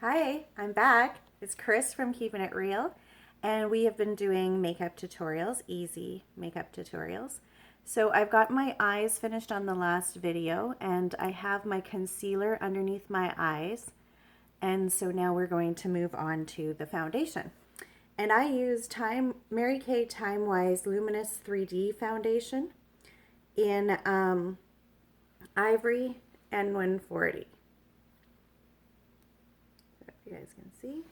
Hi, I'm back. It's Chris from Keeping It Real, and we have been doing makeup tutorials, easy makeup tutorials. So I've got my eyes finished on the last video, and I have my concealer underneath my eyes. And so now we're going to move on to the foundation. And I use Mary Kay Timewise Luminous 3D Foundation in Ivory N 140. If you guys can see.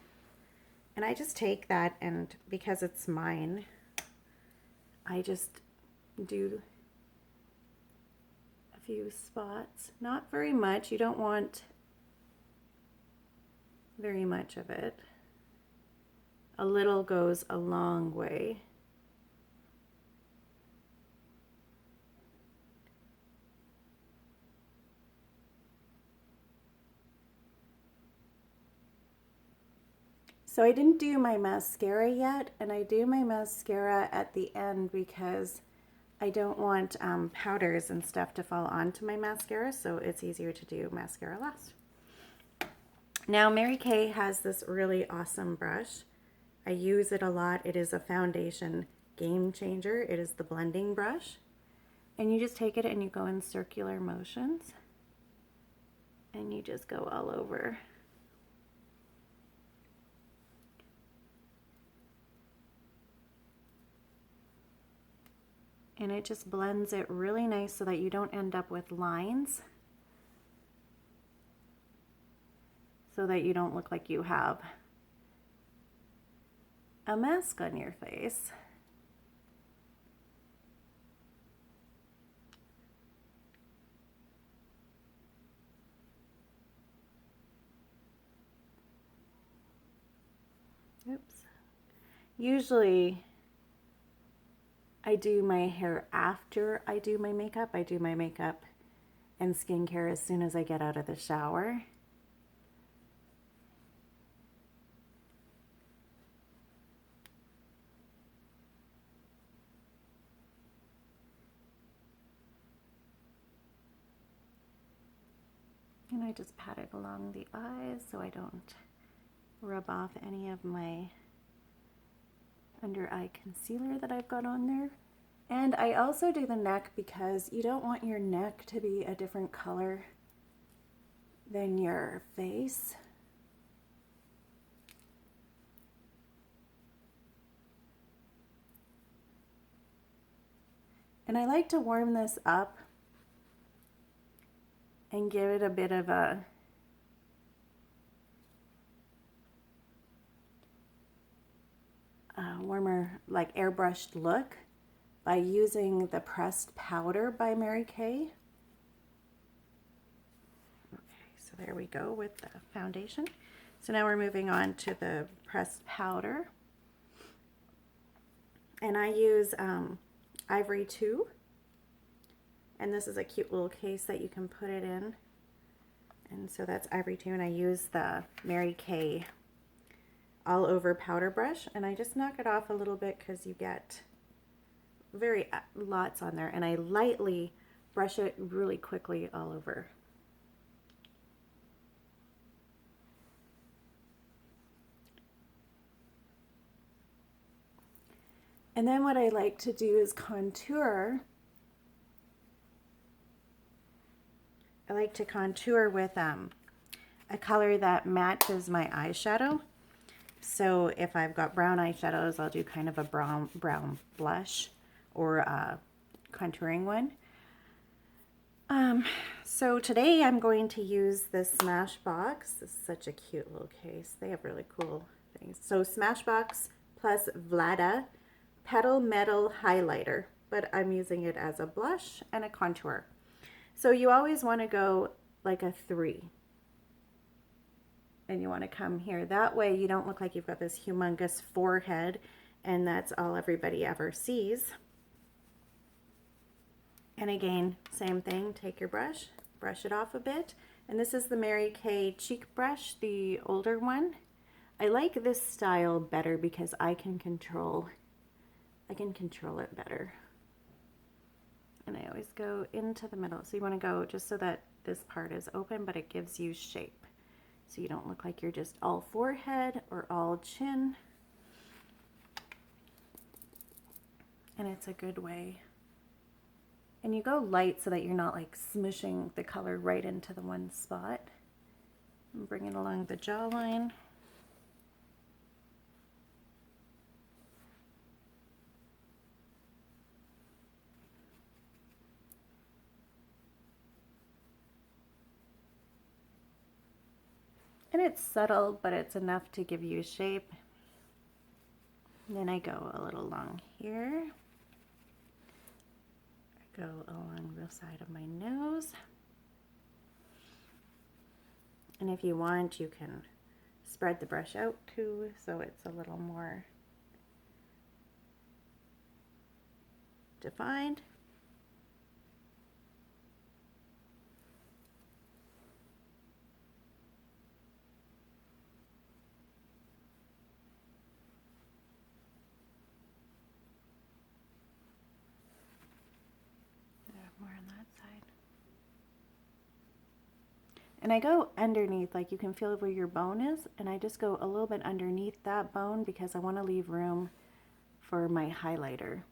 And I just take that, and because it's mine, I just do a few spots. Not very much. You don't want very much of it. A little goes a long way. So I didn't do my mascara yet, and I do my mascara at the end because I don't want powders and stuff to fall onto my mascara, so it's easier to do mascara last. Now Mary Kay has this really awesome brush. I use it a lot. It is a foundation game changer. It is the blending brush. And you just take it and you go in circular motions, and you just go all over. And it just blends it really nice so that you don't end up with lines, so that you don't look like you have a mask on your face. Oops. Usually I do my hair after I do my makeup. I do my makeup and skincare as soon as I get out of the shower. And I just pat it along the eyes so I don't rub off any of my under eye concealer that I've got on there. And I also do the neck because you don't want your neck to be a different color than your face. And I like to warm this up and give it a bit of a warmer, like airbrushed look by using the pressed powder by Mary Kay. Okay, so there we go with the foundation. So now we're moving on to the pressed powder. And I use Ivory 2. And this is a cute little case that you can put it in. And so that's Ivory 2, and I use the Mary Kay all over powder brush, and I just knock it off a little bit because you get very lots on there, and I lightly brush it really quickly all over. And then what I like to do is contour. I like to contour with a color that matches my eyeshadow. So if I've got brown eyeshadows, I'll do kind of a brown blush or a contouring one. So today I'm going to use this Smashbox. This is such a cute little case. They have really cool things. So Smashbox plus Vlada Petal Metal Highlighter, but I'm using it as a blush and a contour. So you always want to go like a 3. And you want to come here. That way you don't look like you've got this humongous forehead and that's all everybody ever sees. And again, same thing, take your brush, brush it off a bit. And this is the Mary Kay cheek brush, the older one. I like this style better because I can control it better. And I always go into the middle. So you want to go just so that this part is open, but it gives you shape. so you don't look like you're just all forehead or all chin. And it's a good way. And you go light so that you're not like smushing the color right into the one spot. And bring it along the jawline. And it's subtle, but it's enough to give you shape. And then I go a little along here. I go along the side of my nose. And if you want, you can spread the brush out too, so it's a little more defined. More on that side. And I go underneath, like you can feel where your bone is, and I just go a little bit underneath that bone because I want to leave room for my highlighter.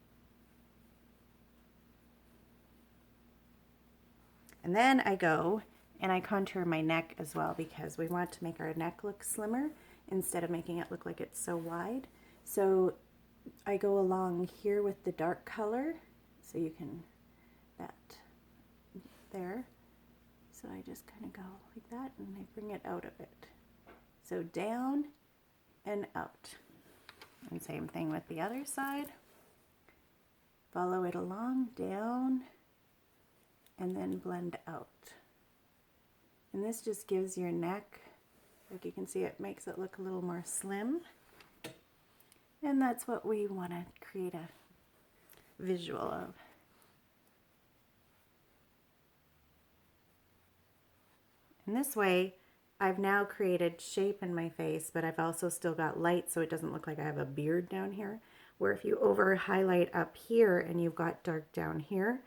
And then I go and I contour my neck as well because we want to make our neck look slimmer instead of making it look like it's so wide. So I go along here with the dark color, so you can, that there. So I just kind of go like that and I bring it out a bit. So down and out. And same thing with the other side. Follow it along, down, and then blend out. And this just gives your neck, like you can see, it makes it look a little more slim. And that's what we want to create a visual of. And this way, I've now created shape in my face, but I've also still got light so it doesn't look like I have a beard down here. Where if you over highlight up here and you've got dark down here,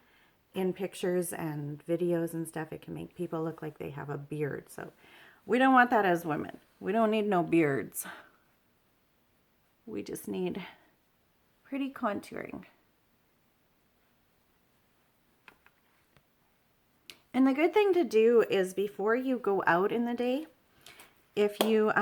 in pictures and videos and stuff, it can make people look like they have a beard. So we don't want that as women. We don't need no beards. We just need pretty contouring. And the good thing to do is before you go out in the day, if you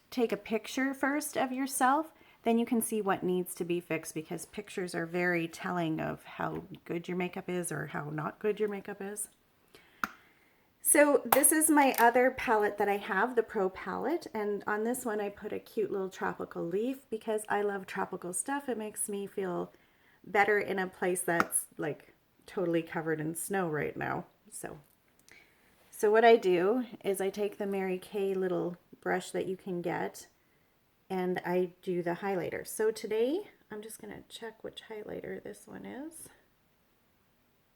take a picture first of yourself, then you can see what needs to be fixed, because pictures are very telling of how good your makeup is or how not good your makeup is. So this is my other palette that I have, the Pro palette, and on this one I put a cute little tropical leaf because I love tropical stuff. It makes me feel better in a place that's like totally covered in snow right now. So what I do is I take the Mary Kay little brush that you can get, and I do the highlighter. So today, I'm just going to check which highlighter this one is.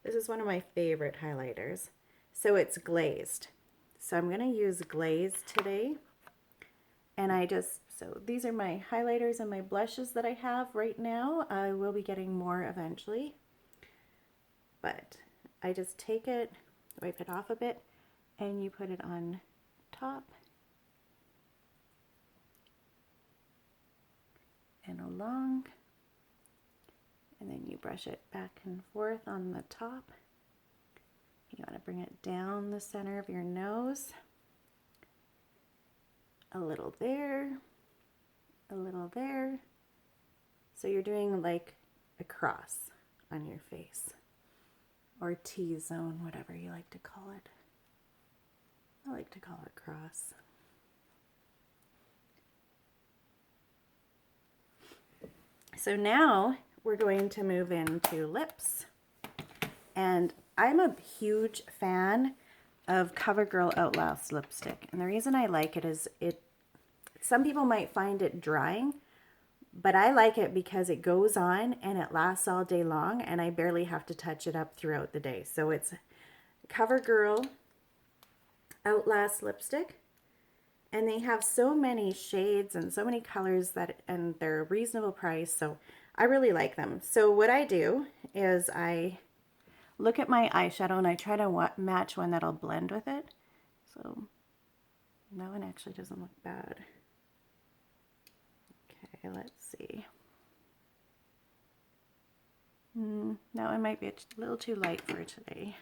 This is one of my favorite highlighters. So it's Glazed. So I'm going to use Glazed today. And so these are my highlighters and my blushes that I have right now. I will be getting more eventually. But I just take it, wipe it off a bit, and you put it on top. And along, and then you brush it back and forth on the top. You want to bring it down the center of your nose, a little there, a little there. So you're doing like a cross on your face, or T-zone, whatever you like to call it. I like to call it cross. So now we're going to move into lips. And I'm a huge fan of Covergirl Outlast lipstick. And the reason I like it is some people might find it drying, but I like it because it goes on and it lasts all day long and I barely have to touch it up throughout the day. So it's Covergirl Outlast lipstick. And they have so many shades and so many colors and they're a reasonable price. So I really like them. So what I do is I look at my eyeshadow and I try to match one that'll blend with it. So that one actually doesn't look bad. Okay, let's see. That one might be a little too light for today.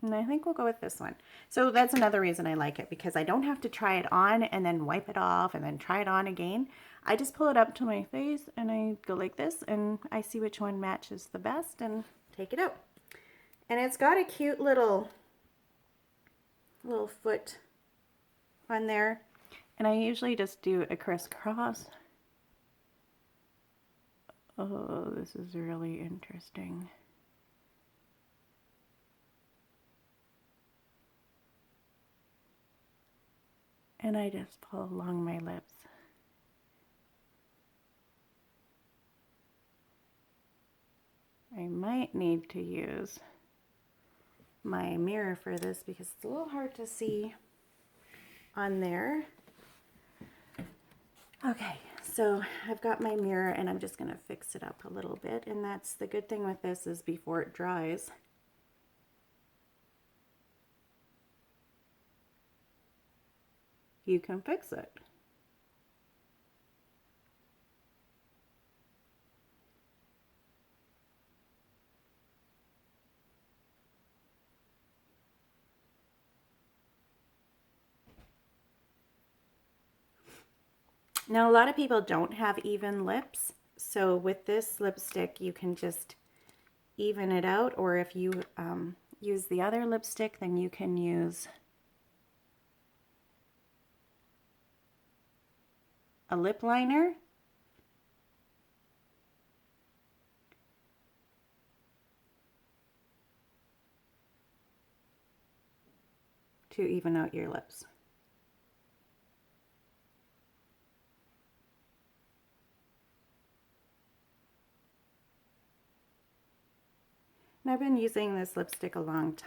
And I think we'll go with this one. So that's another reason I like it, because I don't have to try it on and then wipe it off and then try it on again. I just pull it up to my face and I go like this and I see which one matches the best and take it out. And it's got a cute little foot on there. And I usually just do a crisscross. Oh, this is really interesting. And I just pull along my lips. I might need to use my mirror for this because it's a little hard to see on there. Okay, so I've got my mirror and I'm just going to fix it up a little bit, and that's the good thing with this is before it dries, you can fix it. Now, a lot of people don't have even lips, so with this lipstick, you can just even it out, or if you use the other lipstick, then you can use a lip liner. To even out your lips. And I've been using this lipstick a long time.